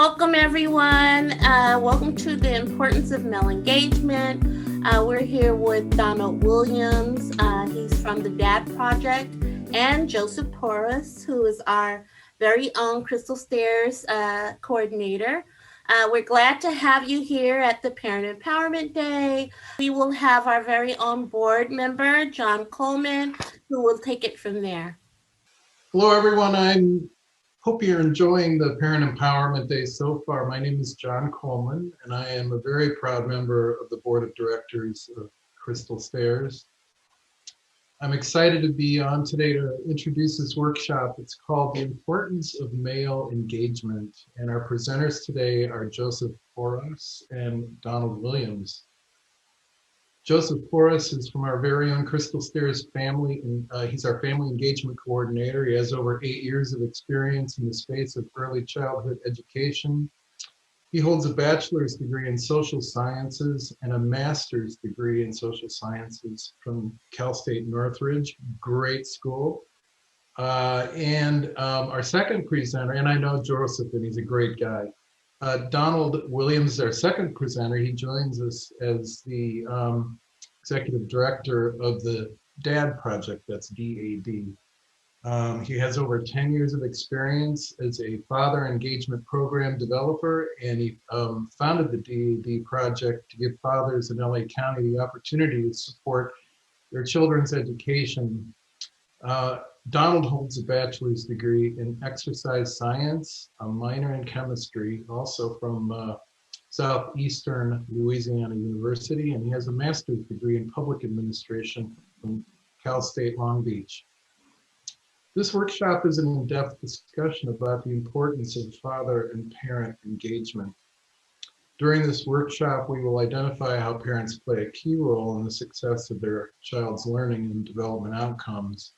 Welcome, everyone. Welcome to the importance of male engagement. We're here with Donald Williams. He's from the DAD Project, and Joseph Porras, who is our very own Crystal Stairs coordinator. We're glad to have you here at the Parent Empowerment Day. We will have our very own board member, John Coleman, who will take it from there. Hello, everyone. I hope you're enjoying the Parent Empowerment Day so far. My name is John Coleman, and I am a very proud member of the Board of Directors of Crystal Stairs. I'm excited to be on today to introduce this workshop. It's called The Importance of Male Engagement, and our presenters today are Joseph Porras and Donald Williams. Joseph Porras is from our very own Crystal Stairs family, and he's our family engagement coordinator. He has over 8 years of experience in the space of early childhood education. He holds a bachelor's degree in social sciences and a master's degree in social sciences from Cal State Northridge, great school. Our second presenter, and I know Joseph, and he's a great guy. Donald Williams, our second presenter, he joins us as the executive director of the DAD Project, that's DAD. He has over 10 years of experience as a father engagement program developer, and he founded the DAD Project to give fathers in LA County the opportunity to support their children's education. Donald holds a bachelor's degree in exercise science, a minor in chemistry, also from Southeastern Louisiana University, and he has a master's degree in public administration from Cal State Long Beach. This workshop is an in-depth discussion about the importance of father and parent engagement. During this workshop, we will identify how parents play a key role in the success of their child's learning and development outcomes.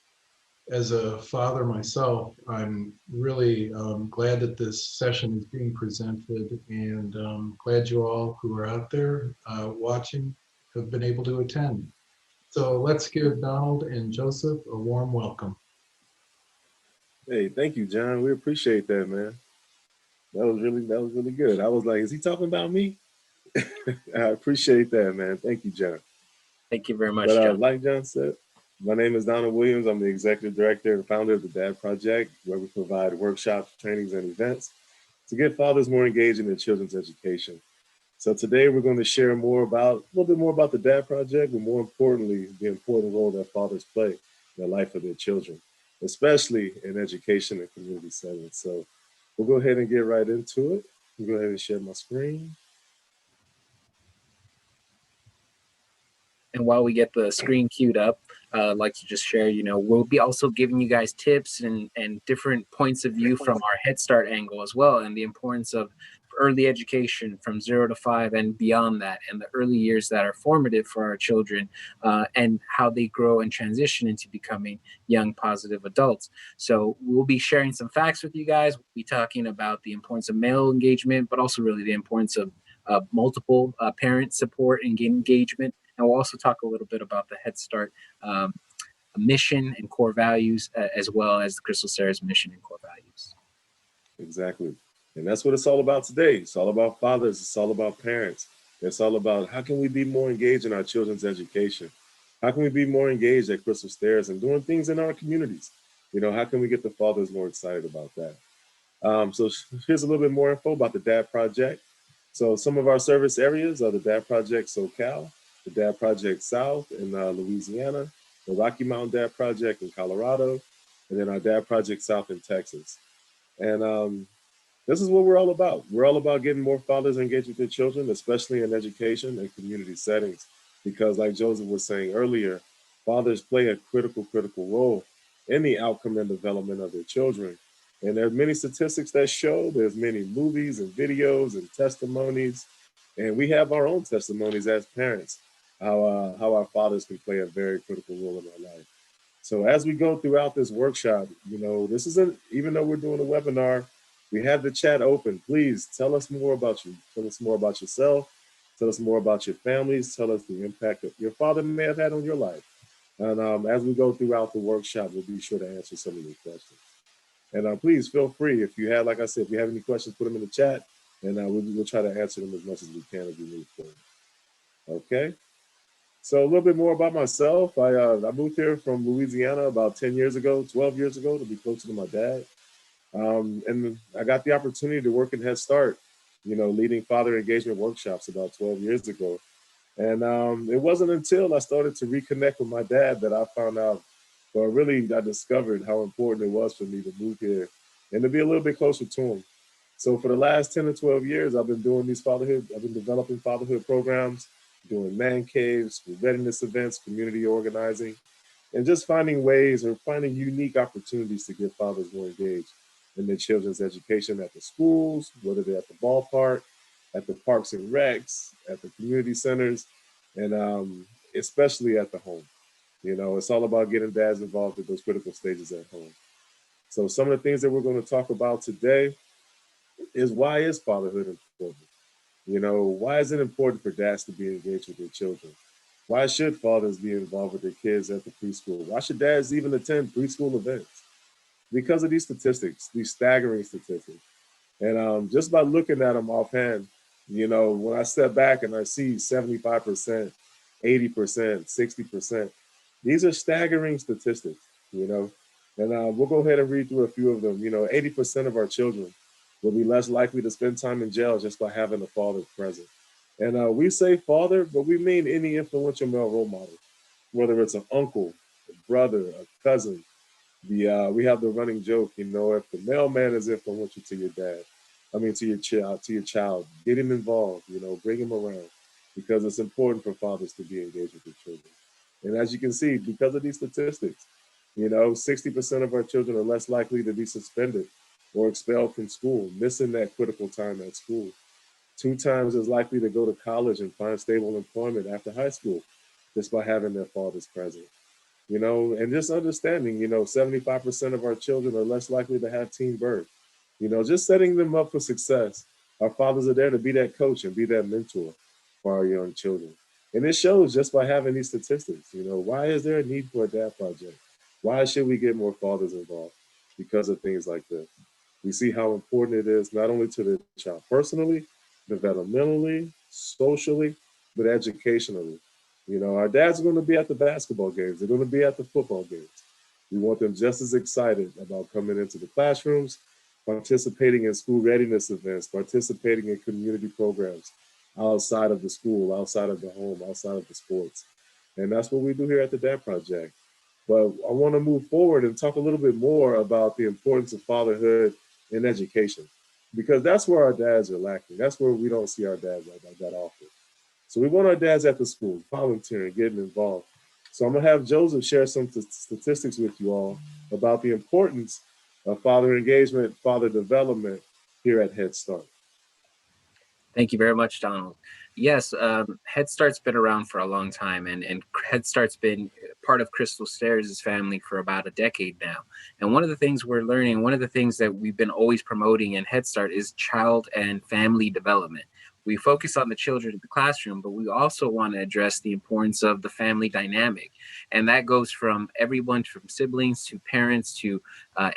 As a father myself, I'm really glad that this session is being presented, and glad you all who are out there watching have been able to attend. So let's give Donald and Joseph a warm welcome. Hey, thank you, John. We appreciate that, man. That was really good. I was like, is he talking about me? I appreciate that, man. Thank you, John. Thank you very much, John. Like John said, my name is Donald Williams. I'm the executive director and founder of the DAD Project, where we provide workshops, trainings, and events to get fathers more engaged in their children's education. So today we're going to share a little bit more about the DAD Project, but more importantly, the important role that fathers play in the life of their children, especially in education and community settings. So we'll go ahead and get right into it. I'll go ahead and share my screen. And while we get the screen queued up, I'd like to just share, we'll be also giving you guys tips and different points of view from our Head Start angle as well, and the importance of early education from 0 to 5 and beyond that, and the early years that are formative for our children, and how they grow and transition into becoming young, positive adults. So we'll be sharing some facts with you guys. We'll be talking about the importance of male engagement, but also really the importance of multiple parent support and engagement. And we'll also talk a little bit about the Head Start mission and core values, as well as the Crystal Stairs mission and core values. Exactly. And that's what it's all about today. It's all about fathers. It's all about parents. It's all about how can we be more engaged in our children's education? How can we be more engaged at Crystal Stairs and doing things in our communities? How can we get the fathers more excited about that? So here's a little bit more info about the DAD Project. So some of our service areas are the DAD Project SoCal, the DAD Project South in Louisiana, the Rocky Mountain DAD Project in Colorado, and then our DAD Project South in Texas. And this is what we're all about. We're all about getting more fathers engaged with their children, especially in education and community settings, because like Joseph was saying earlier, fathers play a critical role in the outcome and development of their children. And there are many statistics that show, there's many movies and videos and testimonies, and we have our own testimonies as parents, how our fathers can play a very critical role in our life. So as we go throughout this workshop, this isn't, even though we're doing a webinar, we have the chat open. Please tell us more about you. Tell us more about yourself. Tell us more about your families. Tell us the impact that your father may have had on your life. And as we go throughout the workshop, we'll be sure to answer some of your questions. And please feel free, if you have, like I said, if you have any questions, put them in the chat. and we'll try to answer them as much as we can as we move forward. Okay. So a little bit more about myself. I moved here from Louisiana about 10 years ago, 12 years ago, to be closer to my dad. And I got the opportunity to work in Head Start, leading father engagement workshops about 12 years ago. And it wasn't until I started to reconnect with my dad that I found out, or really I discovered how important it was for me to move here and to be a little bit closer to him. So for the last 10 or 12 years, I've been doing I've been developing fatherhood programs, doing man caves, school readiness events, community organizing, and just finding ways or finding unique opportunities to get fathers more engaged in their children's education at the schools, whether they're at the ballpark, at the parks and recs, at the community centers, and especially at the home. It's all about getting dads involved at those critical stages at home. So some of the things that we're going to talk about today is, why is fatherhood important? Why is it important for dads to be engaged with their children? Why should fathers be involved with their kids at the preschool? Why should dads even attend preschool events? Because of these statistics, these staggering statistics. And just by looking at them offhand, when I step back and I see 75%, 80%, 60%, these are staggering statistics, And we'll go ahead and read through a few of them. 80% of our children will be less likely to spend time in jail just by having a father present. And we say father, but we mean any influential male role model, whether it's an uncle, a brother, a cousin. We have the running joke, if the mailman is influential to your dad, to your child, get him involved, bring him around, because it's important for fathers to be engaged with their children. And as you can see, because of these statistics, 60% of our children are less likely to be suspended or expelled from school, missing that critical time at school. 2 times as likely to go to college and find stable employment after high school, just by having their fathers present. And just understanding, 75% of our children are less likely to have teen birth. Just setting them up for success. Our fathers are there to be that coach and be that mentor for our young children. And it shows just by having these statistics. Why is there a need for a dad project? Why should we get more fathers involved? Because of things like this. We see how important it is, not only to the child personally, developmentally, socially, but educationally. Our dads are going to be at the basketball games. They're going to be at the football games. We want them just as excited about coming into the classrooms, participating in school readiness events, participating in community programs outside of the school, outside of the home, outside of the sports. And that's what we do here at the Dad Project. But I want to move forward and talk a little bit more about the importance of fatherhood in education, because that's where our dads are lacking. That's where we don't see our dads like that often. So we want our dads at the school, volunteering, getting involved. So I'm going to have Joseph share some statistics with you all about the importance of father engagement, father development here at Head Start. Thank you very much, Donald. Yes, Head Start's been around for a long time, and Head Start's been part of Crystal Stairs' family for about a decade now. And one of the things we're learning, one of the things that we've been always promoting in Head Start is child and family development. We focus on the children in the classroom, but we also want to address the importance of the family dynamic. And that goes from everyone, from siblings to parents to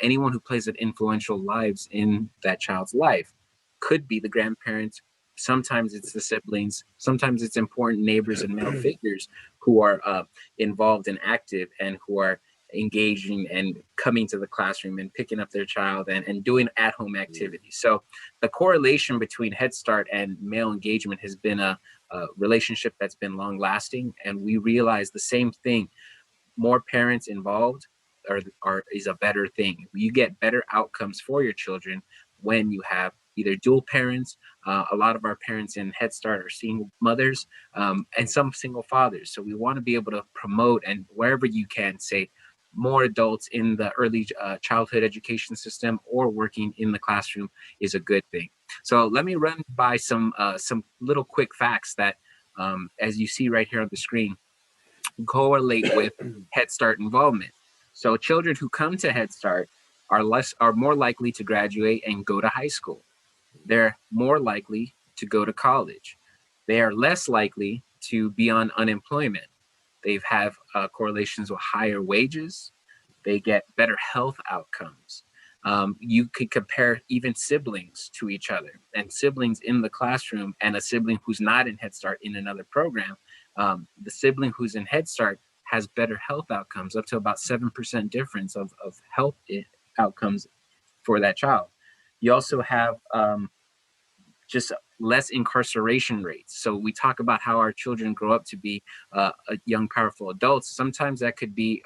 anyone who plays an influential lives in that child's life. Could be the grandparents. Sometimes it's the siblings. Sometimes it's important neighbors and male figures who are involved and active and who are engaging and coming to the classroom and picking up their child and doing at-home activities. So the correlation between Head Start and male engagement has been a relationship that's been long-lasting, and we realize the same thing. More parents involved is a better thing. You get better outcomes for your children when you have either dual parents. A lot of our parents in Head Start are single mothers, and some single fathers. So we want to be able to promote, and wherever you can, say more adults in the early childhood education system or working in the classroom is a good thing. So let me run by some little quick facts that, as you see right here on the screen, correlate with Head Start involvement. So children who come to Head Start are more likely to graduate and go to high school. They're more likely to go to college. They are less likely to be on unemployment. They have correlations with higher wages. They get better health outcomes. You could compare even siblings to each other, and siblings in the classroom and a sibling who's not in Head Start in another program. The sibling who's in Head Start has better health outcomes, up to about 7% difference of health outcomes for that child. You also have just less incarceration rates. So we talk about how our children grow up to be young, powerful adults. Sometimes that could be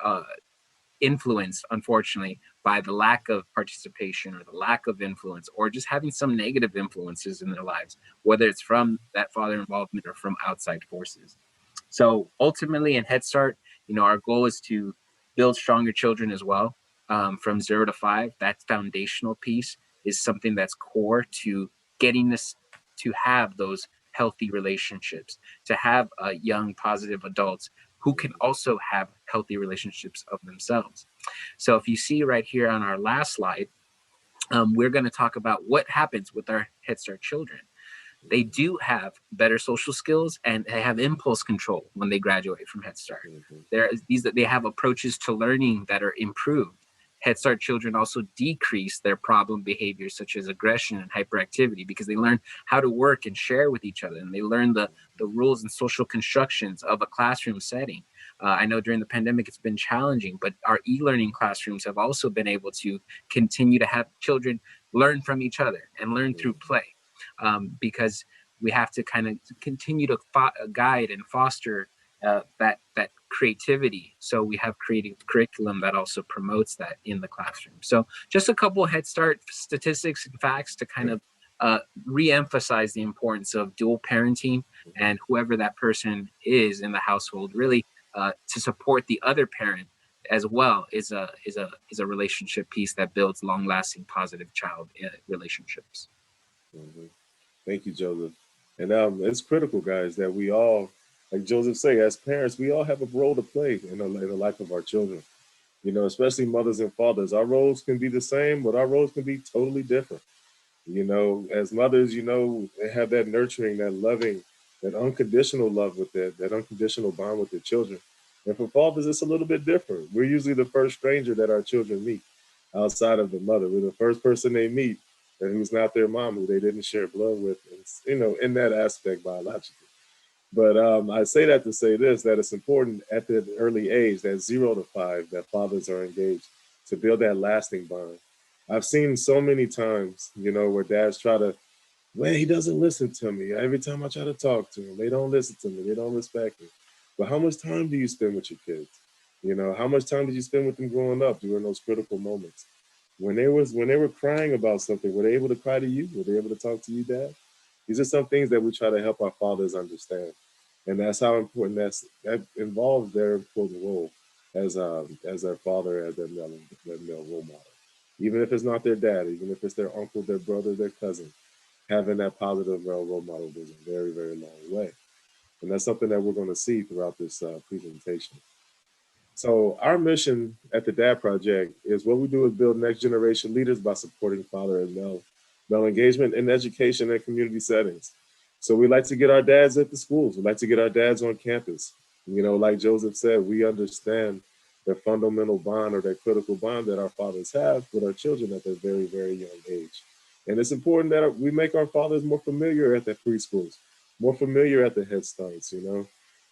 influenced, unfortunately, by the lack of participation or the lack of influence, or just having some negative influences in their lives, whether it's from that father involvement or from outside forces. So ultimately, in Head Start, our goal is to build stronger children as well. From 0 to 5, that foundational piece is something that's core to getting this to have those healthy relationships, to have young, positive adults who can also have healthy relationships of themselves. So if you see right here on our last slide, we're going to talk about what happens with our Head Start children. They do have better social skills and they have impulse control when they graduate from Head Start. They have approaches to learning that are improved. Head Start children also decrease their problem behaviors such as aggression and hyperactivity because they learn how to work and share with each other, and they learn the rules and social constructions of a classroom setting. I know during the pandemic it's been challenging, but our e-learning classrooms have also been able to continue to have children learn from each other and learn through play. Because we have to kind of continue to guide and foster that creativity. So we have creative curriculum that also promotes that in the classroom. So just a couple of Head Start statistics and facts to kind of re-emphasize the importance of dual parenting, and whoever that person is in the household, really to support the other parent as well is a relationship piece that builds long-lasting positive child relationships. Mm-hmm. Thank you, Joseph. And it's critical, guys, that we all, like Joseph say, as parents, we all have a role to play in the life of our children. Especially mothers and fathers. Our roles can be the same, but our roles can be totally different. As mothers, they have that nurturing, that loving, that unconditional love with that unconditional bond with their children. And for fathers, it's a little bit different. We're usually the first stranger that our children meet outside of the mother. We're the first person they meet and who's not their mom, who they didn't share blood with, and, in that aspect biologically. But I say that to say this, that it's important at the early age, that 0 to 5, that fathers are engaged to build that lasting bond. I've seen so many times, where dads try to, well, he doesn't listen to me. Every time I try to talk to him, they don't listen to me. They don't respect me. But how much time do you spend with your kids? How much time did you spend with them growing up during those critical moments? When they were crying about something, were they able to cry to you? Were they able to talk to you, Dad? These are some things that we try to help our fathers understand. And that's how important that involves their important role as their father, as their male role model. Even if it's not their dad, even if it's their uncle, their brother, their cousin, having that positive role model goes a very, very long way. And that's something that we're going to see throughout this presentation. So our mission at the DAD Project is what we do is build next generation leaders by supporting father and male engagement in education and community settings. So we like to get our dads at the schools. We like to get our dads on campus. Like Joseph said, we understand the fundamental bond or that critical bond that our fathers have with our children at their very, very young age. And it's important that we make our fathers more familiar at the preschools, more familiar at the Head Starts,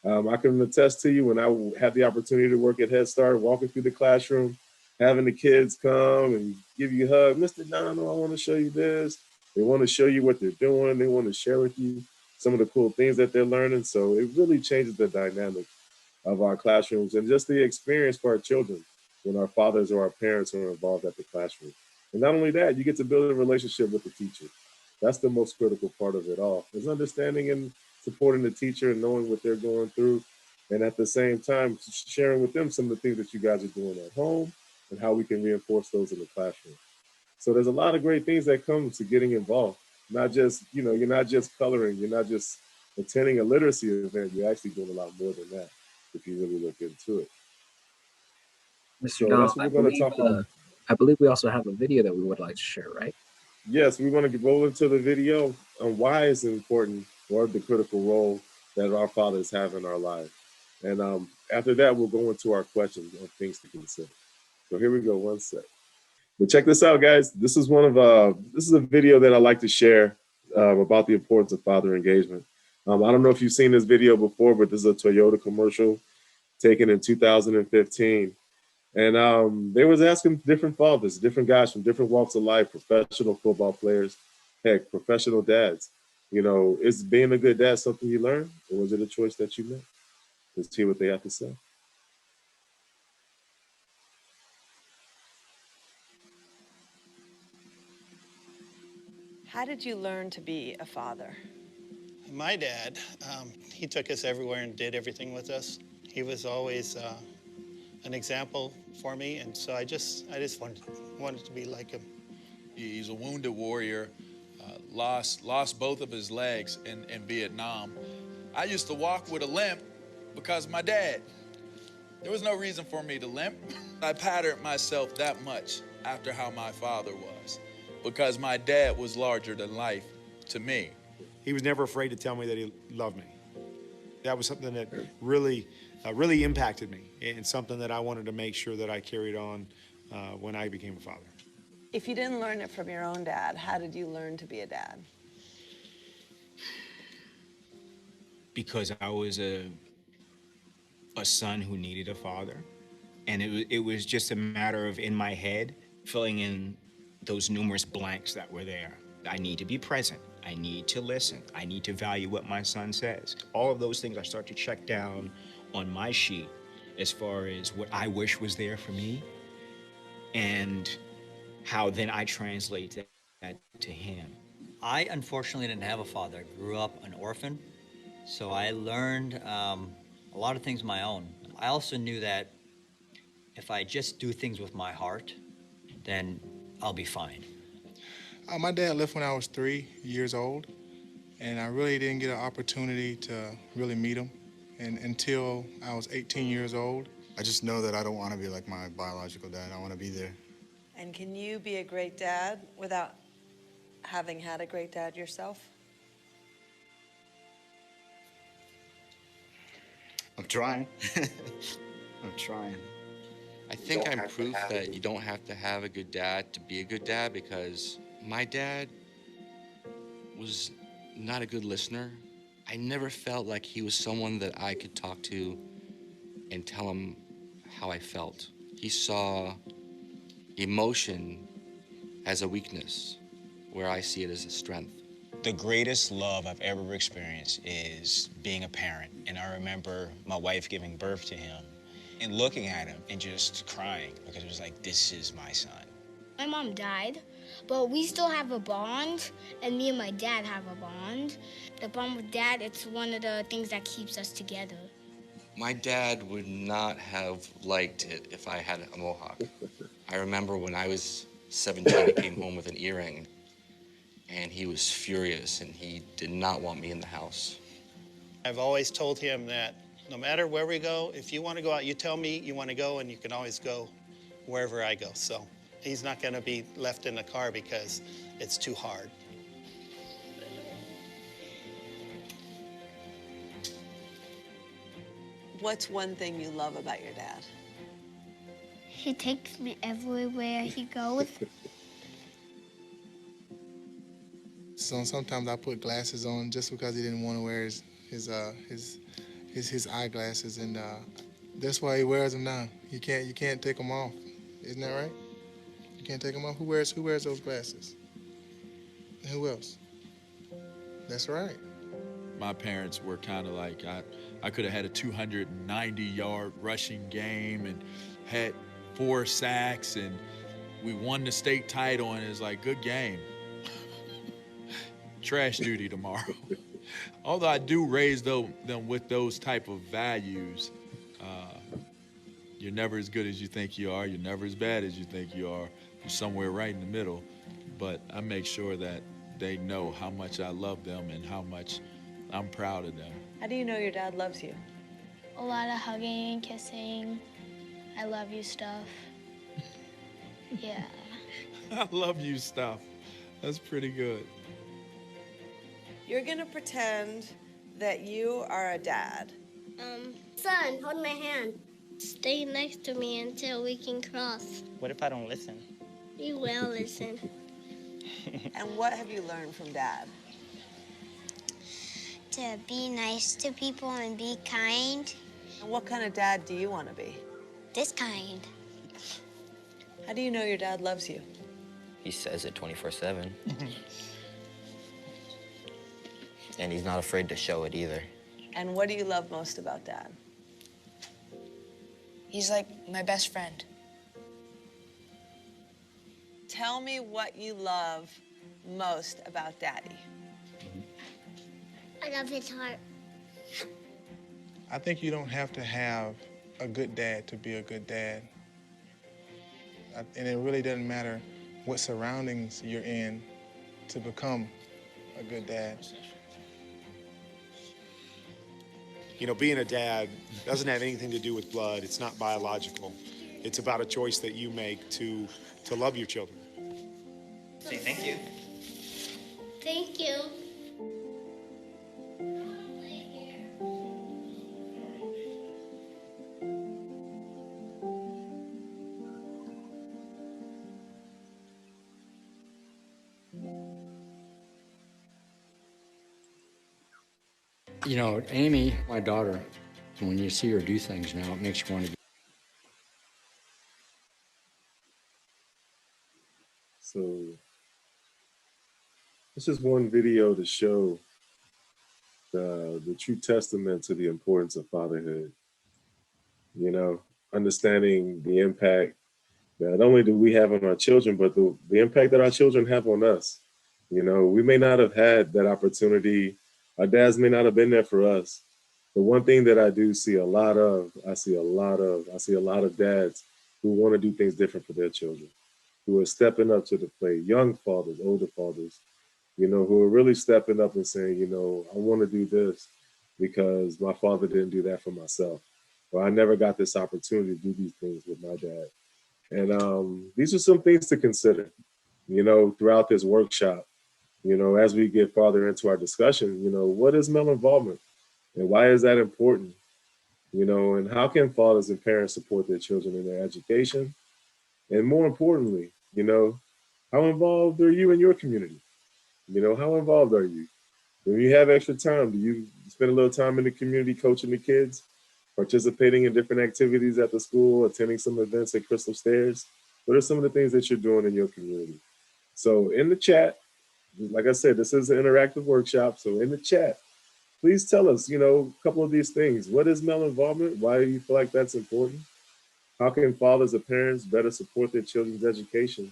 I can attest to you when I had the opportunity to work at Head Start, walking through the classroom, having the kids come and give you a hug. Mr. Dono, I want to show you this. They want to show you what they're doing. They want to share with you some of the cool things that they're learning. So it really changes the dynamic of our classrooms and just the experience for our children when our fathers or our parents are involved at the classroom. And not only that, you get to build a relationship with the teacher. That's the most critical part of it all, is understanding and supporting the teacher and knowing what they're going through. And at the same time, sharing with them some of the things that you guys are doing at home and how we can reinforce those in the classroom. So there's a lot of great things that come to getting involved. Not just, you're not just coloring, you're not just attending a literacy event, you're actually doing a lot more than that if you really look into it. Mr. So Donald, that's what we're going to talk about. I believe we also have a video that we would like to share, right? Yes, we want to roll into the video on why it's important, or the critical role that our fathers have in our life. And after that, we'll go into our questions of things to consider. So here we go, one sec. But check this out, guys. This is this is a video that I like to share about the importance of father engagement. I don't know if you've seen this video before, but this is a Toyota commercial taken in 2015. And they was asking different fathers, different guys from different walks of life, professional football players, heck, professional dads. Is being a good dad something you learned, or was it a choice that you made? Let's hear what they have to say. How did you learn to be a father? My dad, he took us everywhere and did everything with us. He was always an example for me, and so I just wanted to be like him. He's a wounded warrior, lost both of his legs in Vietnam. I used to walk with a limp because of my dad. There was no reason for me to limp. I patterned myself that much after how my father was, because my dad was larger than life to me. He was never afraid to tell me that he loved me. That was something that really impacted me, and something that I wanted to make sure that I carried on when I became a father. If you didn't learn it from your own dad, how did you learn to be a dad? Because I was a son who needed a father. And it was just a matter of, in my head, filling in those numerous blanks that were there. I need to be present. I need to listen. I need to value what my son says. All of those things I start to check down on my sheet as far as what I wish was there for me, and how then I translate that to him. I unfortunately didn't have a father. I grew up an orphan, so I learned a lot of things on my own. I also knew that if I just do things with my heart, then I'll be fine. My dad left when I was 3 years old, and I really didn't get an opportunity to really meet him until I was 18 years old. I just know that I don't want to be like my biological dad. I want to be there. And can you be a great dad without having had a great dad yourself? I'm trying. I'm trying. I think I'm proof that you don't have to have a good dad to be a good dad, because my dad was not a good listener. I never felt like he was someone that I could talk to and tell him how I felt. He saw emotion as a weakness, where I see it as a strength. The greatest love I've ever experienced is being a parent. And I remember my wife giving birth to him and looking at him and just crying, because it was like, this is my son. My mom died, but we still have a bond, and me and my dad have a bond. The bond with Dad, it's one of the things that keeps us together. My dad would not have liked it if I had a mohawk. I remember when I was 17, he came home with an earring, and he was furious, and he did not want me in the house. I've always told him that no matter where we go, if you want to go out, you tell me you want to go, and you can always go wherever I go. So he's not going to be left in the car because it's too hard. What's one thing you love about your dad? He takes me everywhere he goes. So sometimes I put glasses on just because he didn't want to wear his eyeglasses, and that's why he wears them now. You can't take them off. Isn't that right? You can't take them off. Who wears those glasses? And who else? That's right. My parents were kind of like, I could have had a 290-yard rushing game and had 4 sacks, and we won the state title, and it's like, good game. Trash duty tomorrow. Although I do raise them with those type of values, you're never as good as you think you are. You're never as bad as you think you are. You're somewhere right in the middle. But I make sure that they know how much I love them and how much I'm proud of them. How do you know your dad loves you? A lot of hugging and kissing. I love you stuff. Yeah. I love you stuff. That's pretty good. You're gonna pretend that you are a dad. Son, hold my hand. Stay next to me until we can cross. What if I don't listen? We will listen. And what have you learned from Dad? To be nice to people and be kind. And what kind of dad do you want to be? This kind. How do you know your dad loves you? He says it 24/7. And he's not afraid to show it either. And what do you love most about Dad? He's like my best friend. Tell me what you love most about Daddy. I love his heart. I think you don't have to have a good dad to be a good dad. And it really doesn't matter what surroundings you're in to become a good dad. You know, being a dad doesn't have anything to do with blood. It's not biological. It's about a choice that you make to love your children. Say thank you. Thank you. You know, Amy, my daughter, when you see her do things now, it makes you want to be. So this is one video to show the true testament to the importance of fatherhood. You know, understanding the impact that not only do we have on our children, but the impact that our children have on us. You know, we may not have had that opportunity. Our dads may not have been there for us. But one thing that I do see a lot of, I see a lot of dads who want to do things different for their children, who are stepping up to the plate, young fathers, older fathers, you know, who are really stepping up and saying, you know, I want to do this because my father didn't do that for myself. Or I never got this opportunity to do these things with my dad. And these are some things to consider, you know, throughout this workshop, you know, as we get farther into our discussion, you know, what is male involvement and why is that important? You know, and how can fathers and parents support their children in their education? And more importantly, you know, how involved are you in your community? You know, how involved are you? When you have extra time, do you spend a little time in the community coaching the kids, participating in different activities at the school, attending some events at Crystal Stairs? What are some of the things that you're doing in your community? So in the chat, like I said, this is an interactive workshop. So in the chat, please tell us, you know, a couple of these things. What is male involvement? Why do you feel like that's important? How can fathers and parents better support their children's education?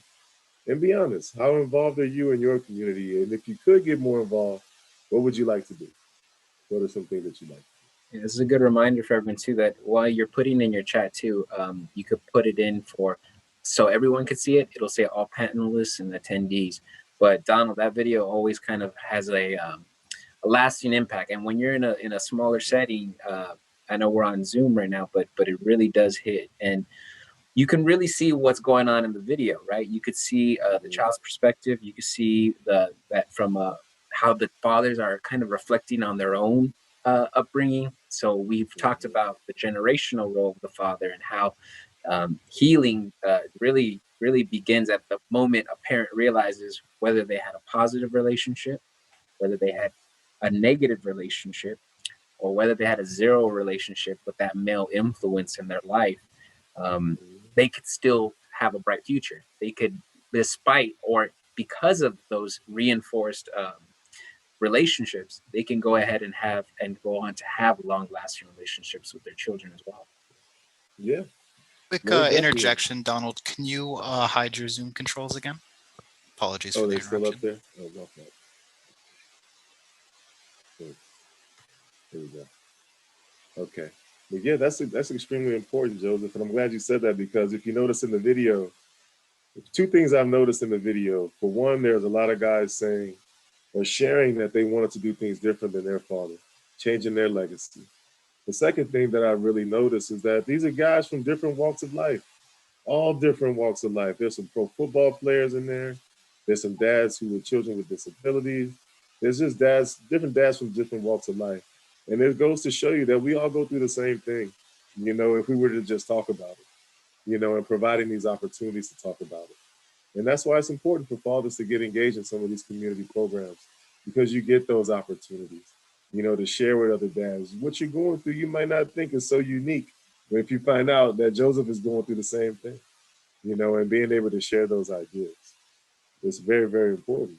And be honest, how involved are you in your community? And if you could get more involved, what would you like to do? What are some things that you like? Yeah, this is a good reminder for everyone too, that while you're putting in your chat too, you could put it in for, so everyone could see it. It'll say all panelists and attendees. But Donald, that video always kind of has a lasting impact. And when you're in a smaller setting, I know we're on Zoom right now, but it really does hit. And you can really see what's going on in the video, right? You could see the child's perspective. You could see that from how the fathers are kind of reflecting on their own upbringing. So we've talked about the generational role of the father and how healing really begins at the moment a parent realizes whether they had a positive relationship, whether they had a negative relationship, or whether they had a zero relationship with that male influence in their life. They could still have a bright future. They could, despite or because of those reinforced relationships, they can go ahead and go on to have long-lasting relationships with their children as well. Yeah. Quick No, definitely. interjection, Donald. Can you hide your Zoom controls again? Apologies for the they're still interruption. up there? Oh, my fault. There we go. Okay. But yeah, that's extremely important, Joseph. And I'm glad you said that because if you notice in the video, two things I've noticed in the video. For one, there's a lot of guys saying or sharing that they wanted to do things different than their father, changing their legacy. The second thing that I really noticed is that these are guys from different walks of life, all different walks of life. There's some pro football players in there. There's some dads who were children with disabilities. There's just different dads from different walks of life. And it goes to show you that we all go through the same thing, you know, if we were to just talk about it, you know, and providing these opportunities to talk about it. And that's why it's important for fathers to get engaged in some of these community programs, because you get those opportunities, you know, to share with other dads. What you're going through, you might not think is so unique, but if you find out that Joseph is going through the same thing, you know, and being able to share those ideas, it's very, very important,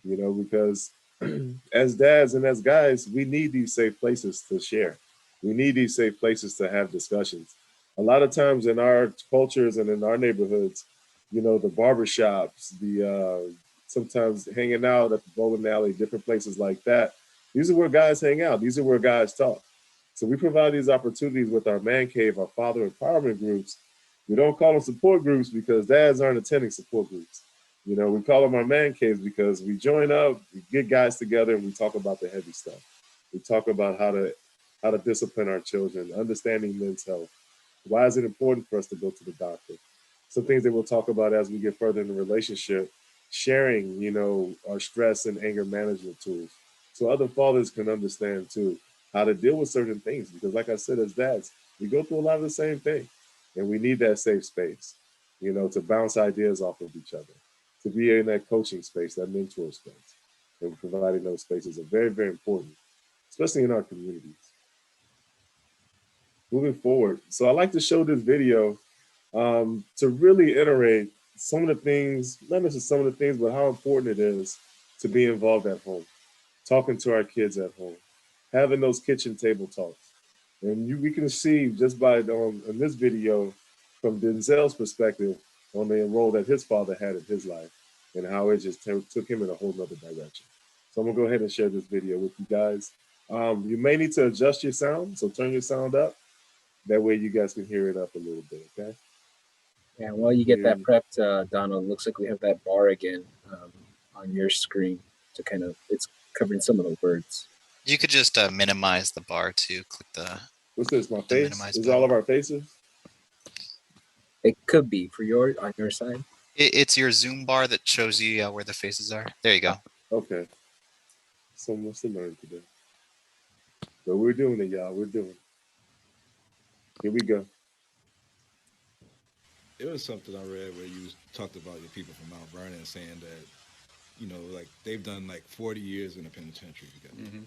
you know, because as dads and as guys, we need these safe places to share. We need these safe places to have discussions. A lot of times in our cultures and in our neighborhoods, you know, the barbershops, sometimes hanging out at the bowling alley, different places like that. These are where guys hang out. These are where guys talk. So we provide these opportunities with our man cave, our father empowerment groups. We don't call them support groups because dads aren't attending support groups. You know, we call them our man caves because we join up, we get guys together, and we talk about the heavy stuff. We talk about how to discipline our children, understanding men's health. Why is it important for us to go to the doctor? Some things that we'll talk about as we get further in the relationship, sharing, you know, our stress and anger management tools, so other fathers can understand too how to deal with certain things. Because, like I said, as dads, we go through a lot of the same thing, and we need that safe space, you know, to bounce ideas off of each other, to be in that coaching space, that mentor space. And providing those spaces are very, very important, especially in our communities. Moving forward, so I like to show this video to really iterate some of the things, not necessarily some of the things, but how important it is to be involved at home, talking to our kids at home, having those kitchen table talks. And we can see just by in this video from Denzel's perspective on the role that his father had in his life and how it just took him in a whole nother direction. So I'm gonna go ahead and share this video with you guys. You may need to adjust your sound, so turn your sound up. That way you guys can hear it up a little bit, okay? And while you get that prepped, Donald, looks like we have that bar again on your screen to kind of, it's covering some of the words. You could just minimize the bar to click the. What's this? My the face? minimize Is button. all of our faces? It could be for on your side. It's your Zoom bar that shows you where the faces are. There you go. Okay. So much to learn today. But we're doing it, y'all. We're doing it. Here we go. It was something I read where you talked about your people from Mount Vernon saying that, you know, like they've done like 40 years in the penitentiary together.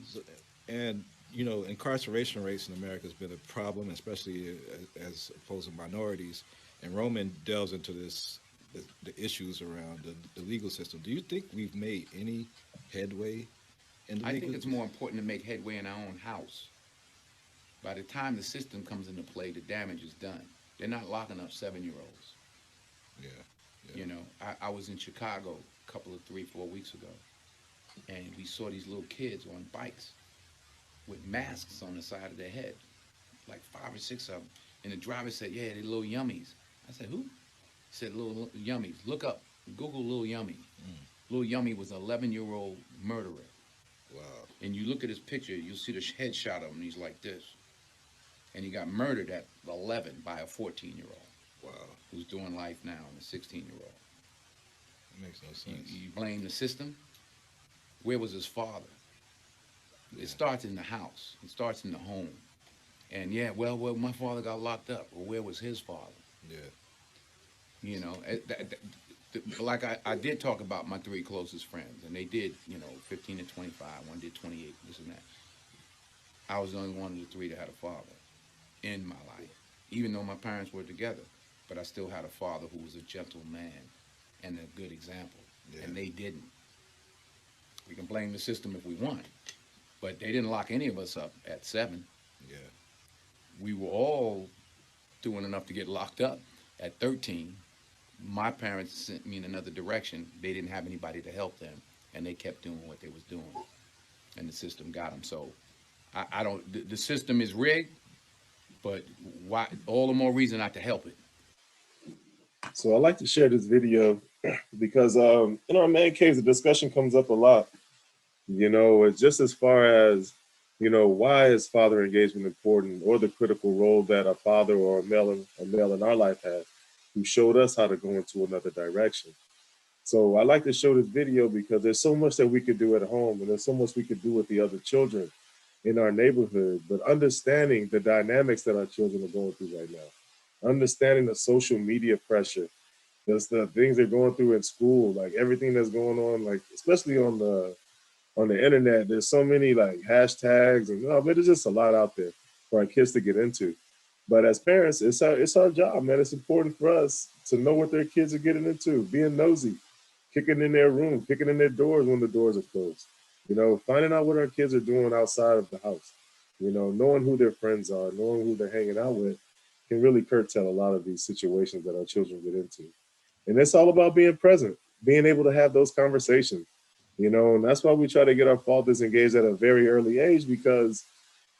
So, and, you know, incarceration rates in America has been a problem, especially as opposed to minorities. And Roman delves into the issues around the legal system. Do you think we've made any headway in the I legal think it's more important to make headway in our own house. By the time the system comes into play, the damage is done. They're not locking up 7-year-olds. Yeah. You know, I was in Chicago a couple of 3-4 weeks ago, and we saw these little kids on bikes with masks on the side of their head, like 5 or 6 of them. And the driver said, "Yeah, they're little yummies." I said, "Who?" He said, "Little yummies. Look up, Google Little Yummy." Little Yummy was an 11-year-old murderer. Wow. And you look at his picture, you'll see the headshot of him, and he's like this. And he got murdered at 11 by a 14-year-old. Wow. Who's doing life now, and a 16-year-old. That makes no sense. You blame the system? Where was his father? It starts in the house. It starts in the home. And yeah, well, my father got locked up. Well, where was his father? Yeah. You know, like I did talk about my 3 closest friends, and they did, you know, 15 and 25. One did 28, this and that. I was the only one of the 3 that had a father in my life, even though my parents were together. But I still had a father who was a gentle man and a good example, and they didn't. We can blame the system if we want, but they didn't lock any of us up at 7. Yeah. We were all doing enough to get locked up at 13. My parents sent me in another direction. They didn't have anybody to help them, and they kept doing what they was doing, and the system got them. So I don't, the system is rigged, but why? All the more reason not to help it. So I like to share this video because in our man caves, the discussion comes up a lot. You know, it's just as far as, you know, why is father engagement important, or the critical role that a father or a male in our life had, who showed us how to go into another direction. So I like to show this video because there's so much that we could do at home, and there's so much we could do with the other children in our neighborhood, but understanding the dynamics that our children are going through right now, understanding the social media pressure Just the things they're going through in school, like everything that's going on, like especially on the internet. There's so many like hashtags and there's just a lot out there for our kids to get into. But as parents, it's our job, man. It's important for us to know what their kids are getting into, being nosy, kicking in their room, kicking in their doors when the doors are closed. Finding out what our kids are doing outside of the house. Knowing who their friends are, knowing who they're hanging out with can really curtail a lot of these situations that our children get into. And it's all about being present, being able to have those conversations. And that's why we try to get our fathers engaged at a very early age, because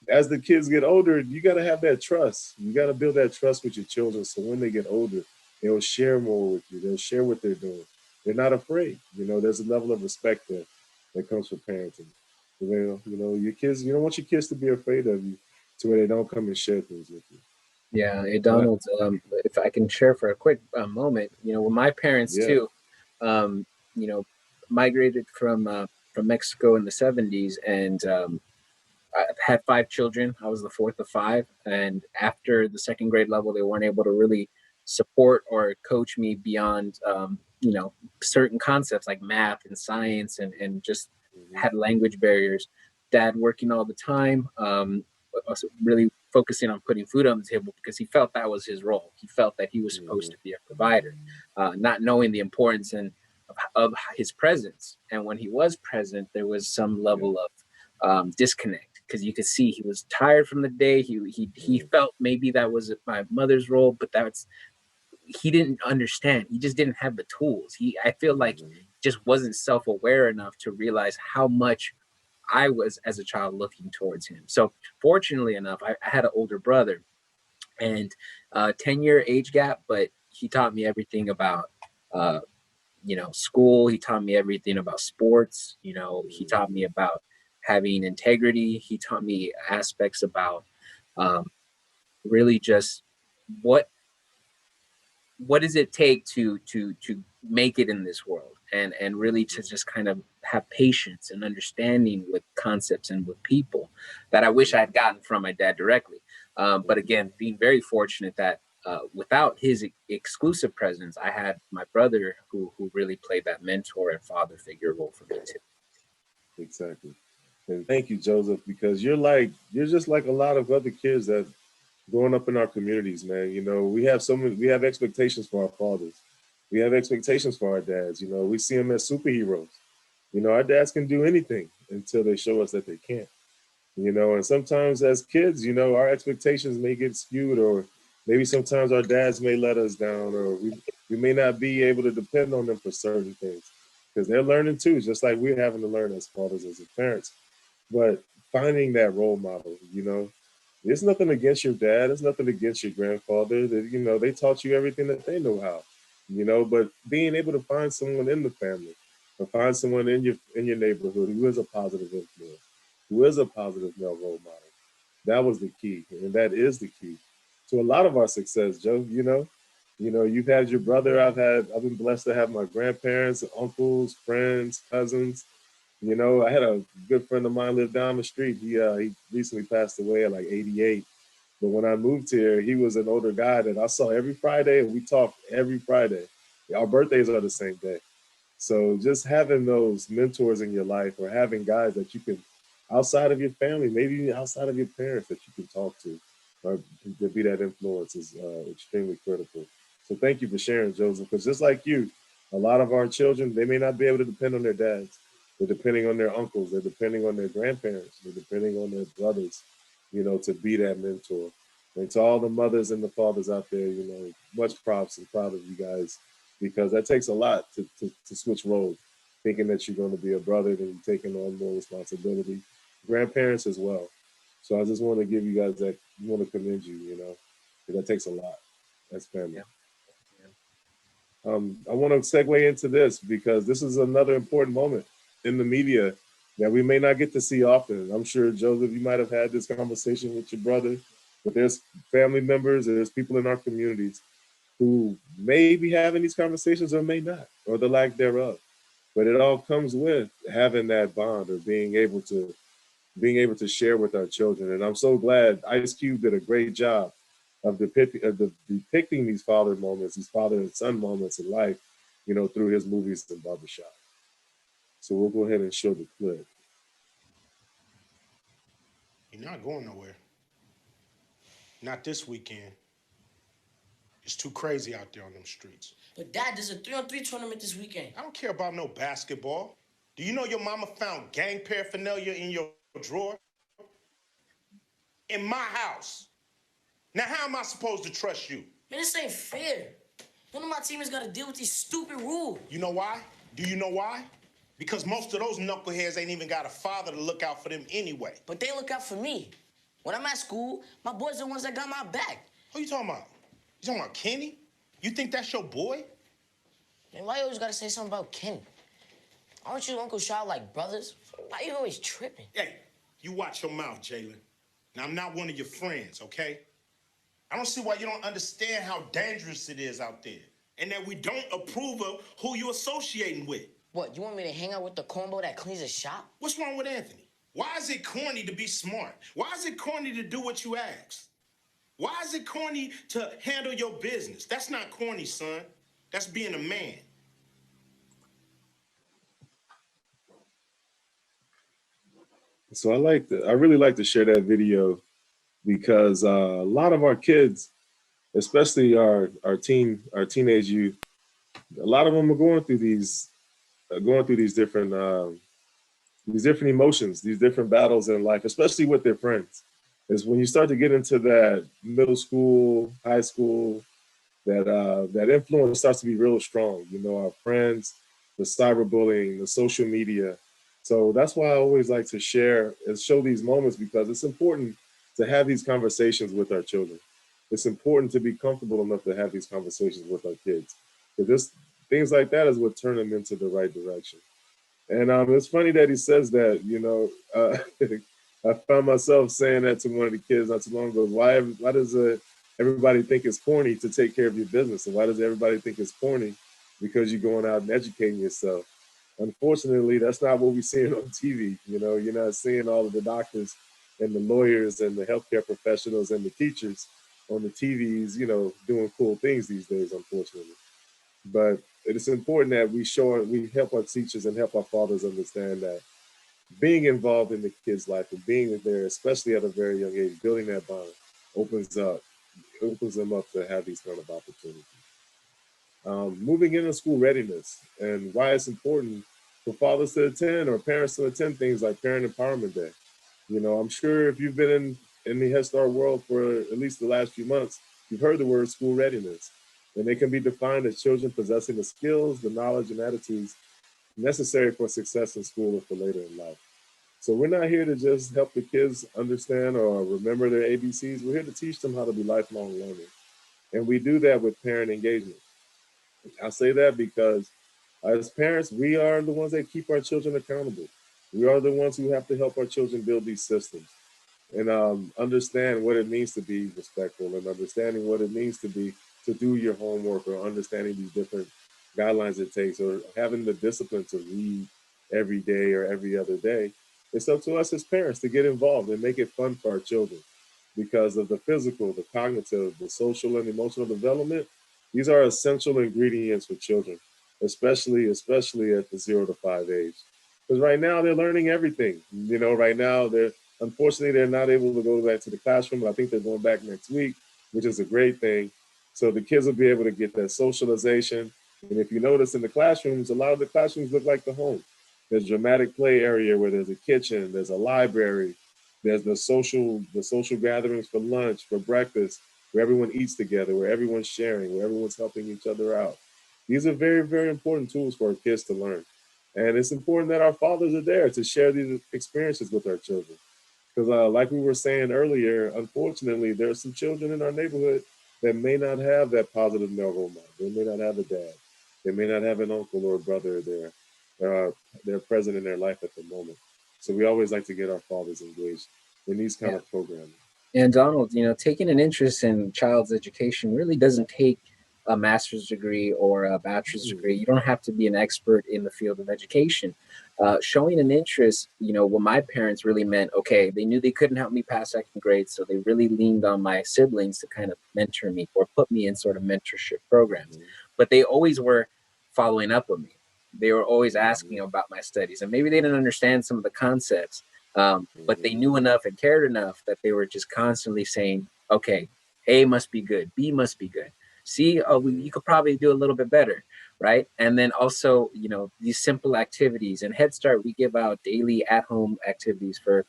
as the kids get older, you got to have that trust. You got to build that trust with your children, so when they get older, they'll share more with you. They'll share what they're doing. They're not afraid. There's a level of respect there that comes from parenting. Your kids, you don't want your kids to be afraid of you to where they don't come and share things with you. Yeah, hey, Donald, if I can share for a quick moment, when my parents Yeah. too, um, migrated from Mexico in the 70s, and I had 5 children. I was the fourth of five, and after the second grade level, they weren't able to really support or coach me beyond, certain concepts like math and science, and just had language barriers. Dad working all the time, also really focusing on putting food on the table because he felt that was his role. He felt that he was supposed to be a provider, not knowing the importance of his presence. And when he was present, there was some level of disconnect because you could see he was tired from the day. He felt maybe that was my mother's role, but he didn't understand. He just didn't have the tools. I feel like just wasn't self-aware enough to realize how much I was as a child looking towards him. So fortunately enough, I had an older brother, and 10-year age gap, but he taught me everything about uh, school. He taught me everything about sports. He taught me about having integrity. He taught me aspects about um, really just what does it take to make it in this world, and really to just kind of have patience and understanding with concepts and with people that I wish I had gotten from my dad directly. But again, being very fortunate that without his exclusive presence, I had my brother who really played that mentor and father figure role for me too. Exactly. And thank you, Joseph, because you're just like a lot of other kids that growing up in our communities, man. We have expectations for our fathers. We have expectations for our dads. We see them as superheroes. Our dads can do anything until they show us that they can't. And sometimes as kids, our expectations may get skewed, or maybe sometimes our dads may let us down, or we may not be able to depend on them for certain things because they're learning too, just like we're having to learn as fathers, as parents. But finding that role model, there's nothing against your dad. There's nothing against your grandfather. They taught you everything that they know how. But being able to find someone in the family, or find someone in your neighborhood who is a positive influence, who is a positive male role model. That was the key, and that is the key to a lot of our success, Joe. You've had your brother. I've been blessed to have my grandparents, uncles, friends, cousins. I had a good friend of mine live down the street. He recently passed away at like 88. But when I moved here, he was an older guy that I saw every Friday, and we talked every Friday. Our birthdays are the same day. So just having those mentors in your life, or having guys that you can, outside of your family, maybe even outside of your parents, that you can talk to, or to be that influence, is extremely critical. So thank you for sharing, Joseph, because just like you, a lot of our children, they may not be able to depend on their dads. They're depending on their uncles. They're depending on their grandparents. They're depending on their brothers, to be that mentor. And to all the mothers and the fathers out there, much props and proud of you guys, because that takes a lot to switch roles, thinking that you're going to be a brother, then you're taking on more responsibility. Grandparents as well. So I just want to give you guys that, want to commend you, because that takes a lot. That's family. I want to segue into this, because this is another important moment in the media that we may not get to see often. I'm sure, Joseph, you might have had this conversation with your brother, but there's family members, there's people in our communities who may be having these conversations or may not, or the lack thereof. But it all comes with having that bond, or being able to share with our children. And I'm so glad Ice Cube did a great job of depicting these father moments, these father and son moments in life, you know, through his movies and barbershop. So we'll go ahead and show the clip. You're not going nowhere. Not this weekend. It's too crazy out there on them streets. But Dad, there's a 3-on-3 tournament this weekend. I don't care about no basketball. Do you know your mama found gang paraphernalia in your drawer? In my house. Now, how am I supposed to trust you? Man, this ain't fair. One of my teammates got to deal with these stupid rules. You know why? Do you know why? Because most of those knuckleheads ain't even got a father to look out for them anyway. But they look out for me. When I'm at school, my boys are the ones that got my back. Who you talking about? You talking about Kenny? You think that's your boy? Man, why you always gotta say something about Kenny? Aren't you and Uncle Shaw like brothers? Why you always tripping? Hey, you watch your mouth, Jalen. Now, I'm not one of your friends, okay? I don't see why you don't understand how dangerous it is out there and that we don't approve of who you're associating with. What, you want me to hang out with the combo that cleans his shop? What's wrong with Anthony? Why is it corny to be smart? Why is it corny to do what you ask? Why is it corny to handle your business? That's not corny, son. That's being a man. So I really like to share that video because a lot of our kids, especially our teenage youth, a lot of them are going through these different emotions, these different battles in life, especially with their friends. Is when you start to get into that middle school, high school, that influence starts to be real strong. You know, our friends, the cyberbullying, the social media. So that's why I always like to share and show these moments, because it's important to have these conversations with our children. It's important to be comfortable enough to have these conversations with our kids. Because things like that is what turn them into the right direction. And it's funny that he says that, you know, I found myself saying that to one of the kids not too long ago. Why does everybody think it's corny to take care of your business? And why does everybody think it's corny because you're going out and educating yourself? Unfortunately, that's not what we're seeing on TV. You know, you're not seeing all of the doctors and the lawyers and the healthcare professionals and the teachers on the TVs, you know, doing cool things these days, unfortunately. But it is important that we help our teachers and help our fathers understand that being involved in the kid's life and being there, especially at a very young age, building that bond opens them up to have these kind of opportunities. Moving into school readiness and why it's important for fathers to attend or parents to attend things like Parent Empowerment Day. You know, I'm sure if you've been in the Head Start world for at least the last few months, you've heard the word school readiness. And they can be defined as children possessing the skills, the knowledge, and attitudes necessary for success in school or for later in life. So we're not here to just help the kids understand or remember their ABCs. We're here to teach them how to be lifelong learners. And we do that with parent engagement. I say that because as parents, we are the ones that keep our children accountable. We are the ones who have to help our children build these systems and understand what it means to be respectful and understanding what it means to do your homework or understanding these different guidelines it takes or having the discipline to read every day or every other day. It's up to us as parents to get involved and make it fun for our children because of the physical, the cognitive, the social and emotional development. These are essential ingredients for children, especially at the 0 to 5 age. Because right now they're learning everything. You know, right now unfortunately they're not able to go back to the classroom, but I think they're going back next week, which is a great thing. So the kids will be able to get that socialization. And if you notice in the classrooms, a lot of the classrooms look like the home. There's a dramatic play area where there's a kitchen, there's a library, there's the social gatherings for lunch, for breakfast, where everyone eats together, where everyone's sharing, where everyone's helping each other out. These are very, very important tools for our kids to learn. And it's important that our fathers are there to share these experiences with our children. Because like we were saying earlier, unfortunately, there are some children in our neighborhood that may not have that positive male role model. They may not have a dad. They may not have an uncle or a brother there. They're present in their life at the moment. So we always like to get our fathers engaged in these kind of programming. And Donald, you know, taking an interest in child's education really doesn't take a master's degree or a bachelor's degree. You don't have to be an expert in the field of education. Showing an interest, what my parents really meant, okay, they knew they couldn't help me pass second grade, so they really leaned on my siblings to kind of mentor me or put me in sort of mentorship programs. But they always were following up with me. They were always asking about my studies, and maybe they didn't understand some of the concepts, but they knew enough and cared enough that they were just constantly saying, okay, A must be good, B must be good. C, you could probably do a little bit better, right? And then also, these simple activities. And Head Start, we give out daily at-home activities for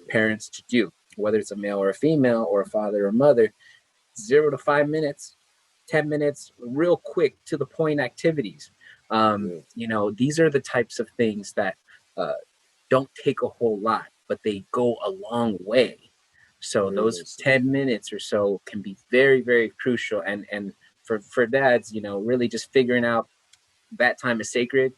parents to do, whether it's a male or a female or a father or mother. 0 to 5 minutes, 10 minutes, real quick to the point activities. These are the types of things that don't take a whole lot, but they go a long way. So those 10 minutes or so can be very, very crucial. And for dads, really just figuring out that time is sacred.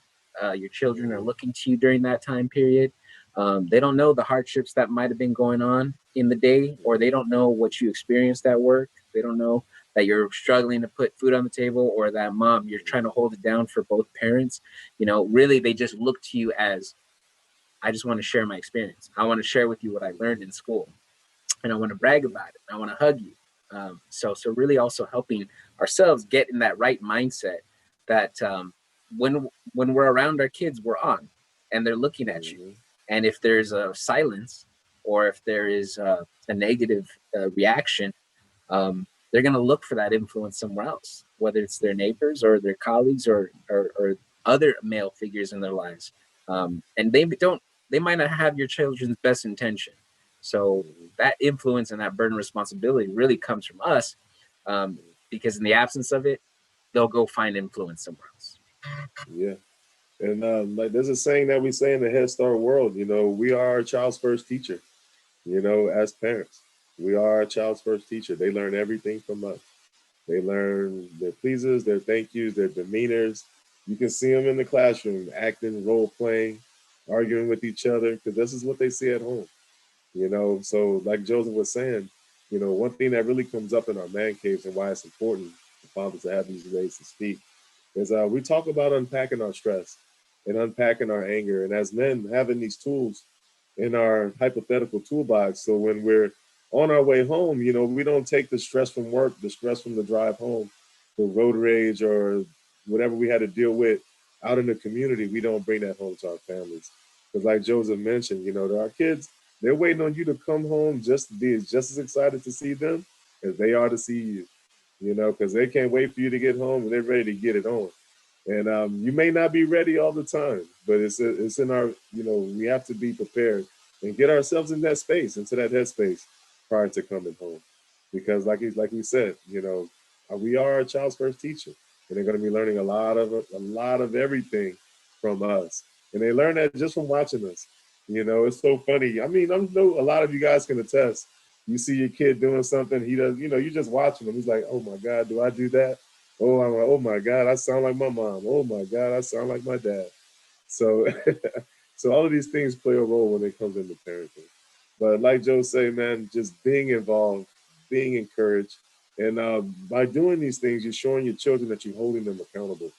Your children are looking to you during that time period. They don't know the hardships that might have been going on in the day, or they don't know what you experienced at work. They don't know that you're struggling to put food on the table, or that mom, you're trying to hold it down for both parents. Really, they just look to you as, I just want to share my experience. I want to share with you what I learned in school, and I want to brag about it. I want to hug you. So really also helping ourselves get in that right mindset that when we're around our kids, we're on, and they're looking at you. And if there's a silence, or if there is a negative reaction, they're going to look for that influence somewhere else, whether it's their neighbors or their colleagues or other male figures in their lives. And they might not have your children's best intention. So that influence and that burden of responsibility really comes from us, because in the absence of it, they'll go find influence somewhere else. Yeah. And like there's a saying that we say in the Head Start world, we are our child's first teacher, as parents. We are our child's first teacher. They learn everything from us. They learn their pleases, their thank yous, their demeanors. You can see them in the classroom, acting, role playing, arguing with each other, because this is what they see at home. So like Joseph was saying, one thing that really comes up in our man caves and why it's important for fathers to have these ways to speak is we talk about unpacking our stress and unpacking our anger. And as men, having these tools in our hypothetical toolbox. So when we're on our way home, we don't take the stress from work, the stress from the drive home, the road rage or whatever we had to deal with out in the community. We don't bring that home to our families. Because like Joseph mentioned, our kids, they're waiting on you to come home just to be just as excited to see them as they are to see you, because they can't wait for you to get home and they're ready to get it on. And you may not be ready all the time, but it's in our, we have to be prepared and get ourselves in that space, into that headspace prior to coming home. Because like we said, we are our child's first teacher, and they're going to be learning a lot of everything from us. And they learn that just from watching us. It's so funny. I mean, I know a lot of you guys can attest. You see your kid doing something, he does, you just watching him. He's like, oh my God, do I do that? Oh, I'm like, oh my God, I sound like my mom. Oh my God, I sound like my dad. So, so all of these things play a role when it comes into parenting. But like Joe say, man, just being involved, being encouraged, and by doing these things, you're showing your children that you're holding them accountable.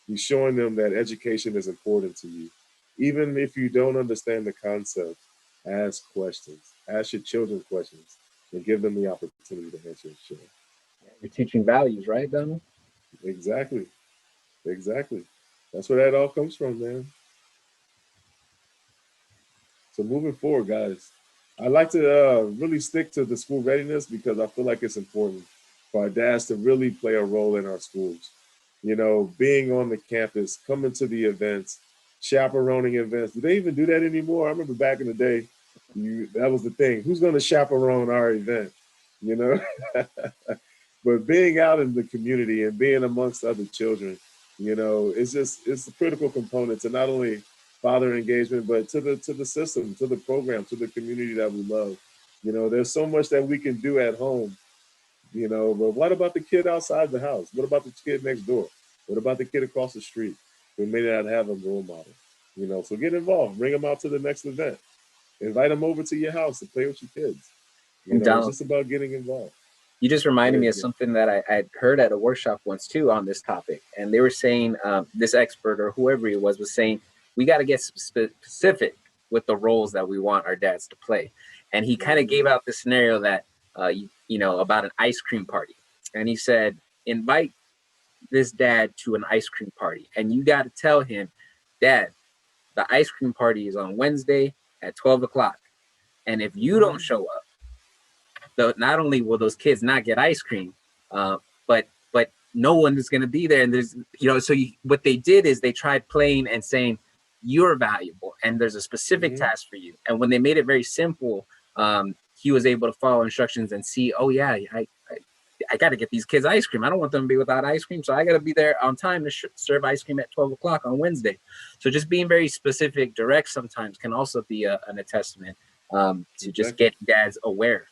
You're showing them that education is important to you, even if you don't understand the concept. Ask questions. Ask your children questions, and give them the opportunity to answer and share. You're teaching values, right, Donald? Exactly. Exactly. That's where that all comes from, man. So moving forward, guys, I like to really stick to the school readiness because I feel like it's important for our dads to really play a role in our schools. Being on the campus, coming to the events, chaperoning events. Do they even do that anymore? I remember back in the day, that was the thing. Who's going to chaperone our event? You know? But being out in the community and being amongst other children, it's a critical component to not only father engagement, but to the system, to the program, to the community that we love. There's so much that we can do at home, but what about the kid outside the house? What about the kid next door? What about the kid across the street who may not have a role model? So get involved, bring them out to the next event, invite them over to your house to play with your kids. And It's Donald, just about getting involved. You just reminded me of something that I had heard at a workshop once too on this topic, and they were saying this expert or whoever he was saying we got to get specific with the roles that we want our dads to play, and he kind of gave out the scenario that you know, about an ice cream party, and he said invite this dad to an ice cream party, and you got to tell him, Dad, the ice cream party is on Wednesday at 12 o'clock, and if you don't show up, not only will those kids not get ice cream, but no one is going to be there. And there's, you know, so what they did is they tried playing and saying you're valuable and there's a specific task for you. And when they made it very simple, he was able to follow instructions and see, oh yeah, I got to get these kids ice cream. I don't want them to be without ice cream, so I got to be there on time to serve ice cream at 12 o'clock on Wednesday. So just being very specific, direct sometimes can also be a testament to just get dads aware.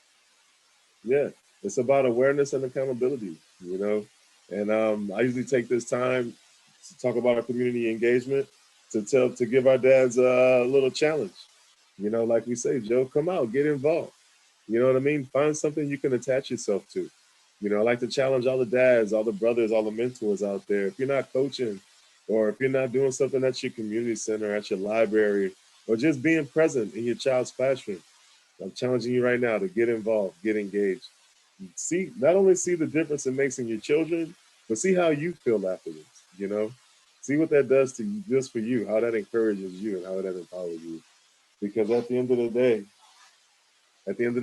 Yeah, it's about awareness and accountability, you know. And I usually take this time to talk about our community engagement to give our dads a little challenge. You know, like we say, Joe, come out, get involved. You know what I mean? Find something you can attach yourself to. You know, I like to challenge all the dads, all the brothers, all the mentors out there. If you're not coaching or if you're not doing something at your community center, at your library, or just being present in your child's classroom, I'm challenging you right now to get involved, get engaged. See, not only see the difference it makes in your children, but see how you feel afterwards, you know? See what that does to you, just for you, how that encourages you and how that empowers you. Because at the end of the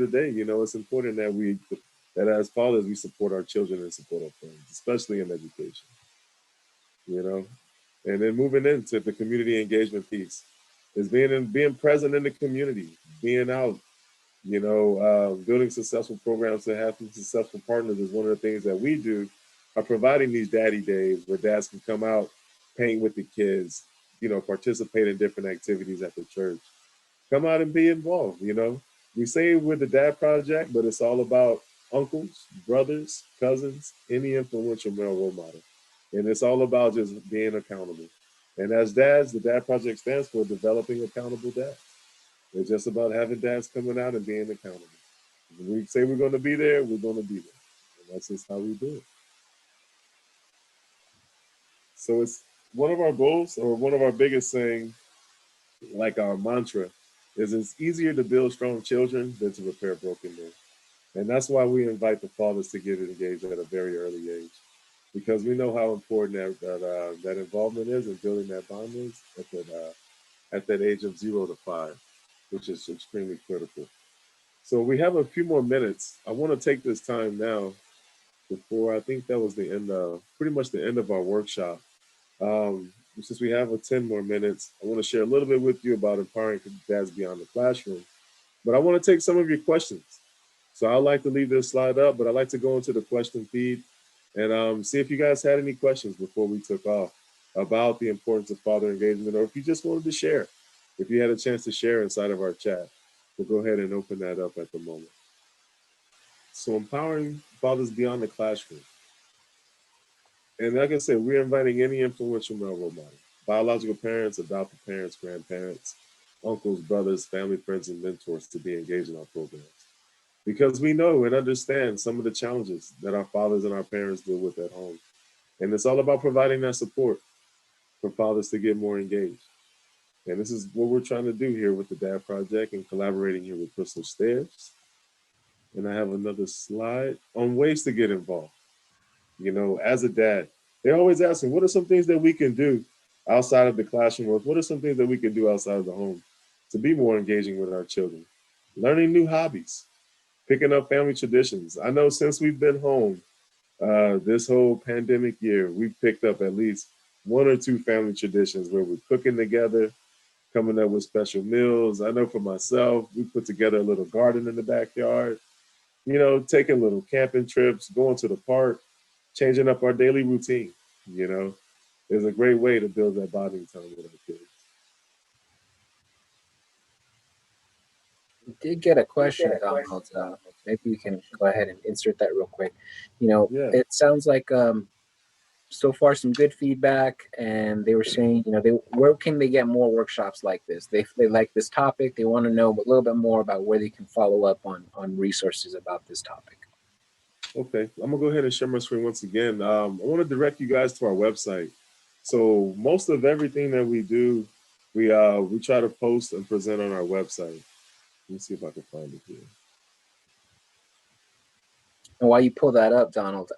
day, you know, it's important that as fathers, we support our children and support our parents, especially in education, you know? And then moving into the community engagement piece is being present in the community, being out, you know, building successful programs to have successful partners is one of the things that we do, are providing these daddy days where dads can come out, paint with the kids, you know, participate in different activities at the church. Come out and be involved, you know. We say we're the dad project, but it's all about uncles, brothers, cousins, any influential male role model. And it's all about just being accountable. And as dads, the dad project stands for developing accountable dads. It's just about having dads coming out and being accountable. When we say we're going to be there, we're going to be there. And that's just how we do it. So it's one of our goals or one of our biggest things, like our mantra, is it's easier to build strong children than to repair broken men. And that's why we invite the fathers to get engaged at a very early age, because we know how important that involvement is and building that bond is at that age of 0 to 5, which is extremely critical. So we have a few more minutes. I want to take this time now before I think that was the end of pretty much the end of our workshop. Since we have 10 more minutes, I want to share a little bit with you about empowering dads beyond the classroom. But I want to take some of your questions. So I'd like to leave this slide up, but I'd like to go into the question feed and see if you guys had any questions before we took off about the importance of father engagement, or if you just wanted to share, if you had a chance to share inside of our chat. We'll go ahead and open that up at the moment. So empowering fathers beyond the classroom. And like I said, we're inviting any influential male role model, biological parents, adopted parents, grandparents, uncles, brothers, family, friends, and mentors to be engaged in our programs. Because we know and understand some of the challenges that our fathers and our parents deal with at home. And it's all about providing that support for fathers to get more engaged. And this is what we're trying to do here with the Dad Project and collaborating here with Crystal Stairs. And I have another slide on ways to get involved. You know, as a dad, they're always asking, what are some things that we can do outside of the classroom? Or what are some things that we can do outside of the home to be more engaging with our children? Learning new hobbies, picking up family traditions. I know since we've been home this whole pandemic year, we've picked up at least 1 or 2 family traditions where we're cooking together, coming up with special meals. I know for myself, we put together a little garden in the backyard, you know, taking little camping trips, going to the park, changing up our daily routine, you know, is a great way to build that bonding time with our kids. We did get a question, Donald. Maybe we can go ahead and insert that real quick. You know, it sounds like so far some good feedback, and they were saying, you know, where can they get more workshops like this? They like this topic. They want to know a little bit more about where they can follow up on resources about this topic. Okay, I'm gonna go ahead and share my screen once again. I want to direct you guys to our website. So most of everything that we do, we try to post and present on our website. Let me see if I can find it here. And while you pull that up, Donald,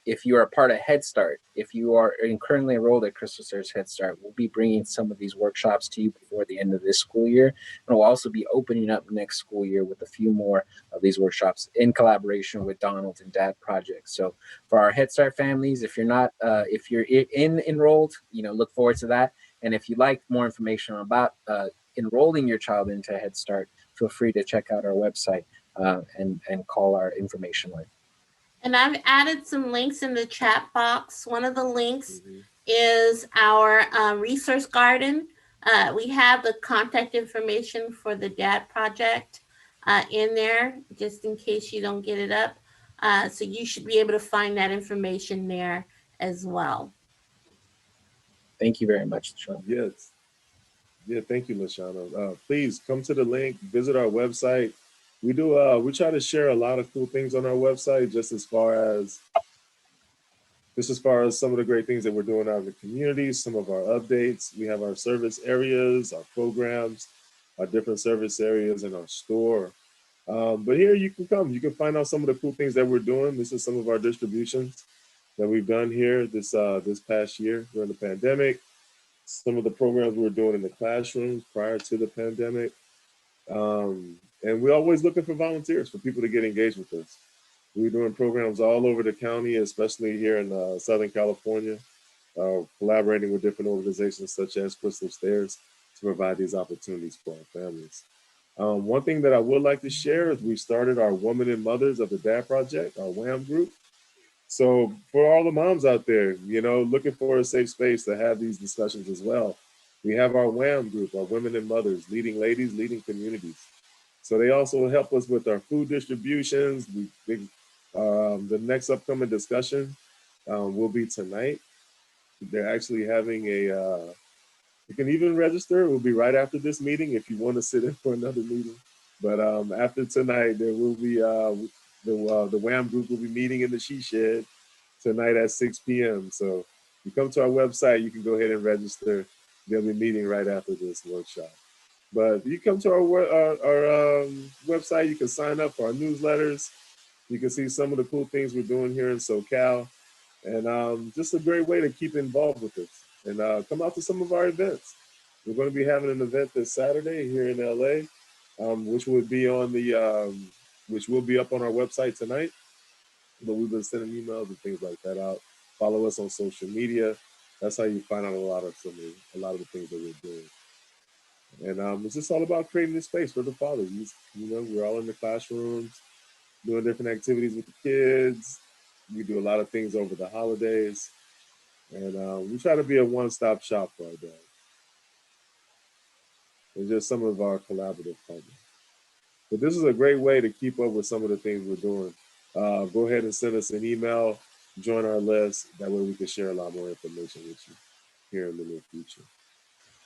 if you are a part of Head Start, if you are currently enrolled at Crystal Stairs Head Start, we'll be bringing some of these workshops to you before the end of this school year. And we'll also be opening up next school year with a few more of these workshops in collaboration with Donald and Dad Project. So for our Head Start families, if you're not, if you're enrolled, look forward to that. And if you'd like more information about enrolling your child into Head Start, feel free to check out our website and call our information line. And I've added some links in the chat box. One of the links is our resource garden. We have the contact information for the Dad Project in there, just in case you don't get it up. So you should be able to find that information there as well. Thank you very much, Lashana. Yes. Yeah, thank you, Lashana. Please come to the link, visit our website. We try to share a lot of cool things on our website, just as far as some of the great things that we're doing out in the community, some of our updates. We have our service areas, our programs, our different service areas in our store. But here you can find out some of the cool things that we're doing. This is some of our distributions that we've done here this past year during the pandemic. Some of the programs we were doing in the classrooms prior to the pandemic. And we're always looking for volunteers, for people to get engaged with us. We're doing programs all over the county, especially here in Southern California, collaborating with different organizations such as Crystal Stairs to provide these opportunities for our families. One thing that I would like to share is we started our Women and Mothers of the Dad Project, our WAM group. So for all the moms out there, looking for a safe space to have these discussions as well, we have our WAM group, our Women and Mothers, Leading Ladies, Leading Communities. So they also help us with our food distributions. The next upcoming discussion will be tonight. They're actually having you can even register. It will be right after this meeting if you want to sit in for another meeting. But after tonight, there will be the WAM group will be meeting in the She Shed tonight at 6 p.m. So you come to our website, you can go ahead and register. They'll be meeting right after this workshop. But you come to our website, you can sign up for our newsletters. You can see some of the cool things we're doing here in SoCal. And just a great way to keep involved with us. And come out to some of our events. We're going to be having an event this Saturday here in LA, which will be which will be up on our website tonight. But we've been sending emails and things like that out. Follow us on social media. That's how you find out a lot of the things that we're doing. And it's just all about creating this space for the fathers. We're all in the classrooms, doing different activities with the kids. We do a lot of things over the holidays. And we try to be a one-stop shop for our dads. And just some of our collaborative partners. But this is a great way to keep up with some of the things we're doing. Go ahead and send us an email, join our list. That way we can share a lot more information with you here in the near future.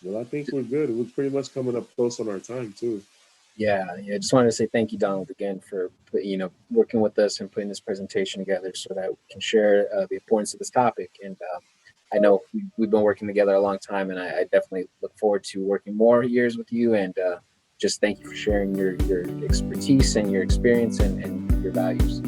Well, I think we're good. We're pretty much coming up close on our time too. Yeah. I just wanted to say thank you, Donald, again for working with us and putting this presentation together so that we can share the importance of this topic. And I know we've been working together a long time, and I definitely look forward to working more years with you. And just thank you for sharing your expertise and your experience and your values.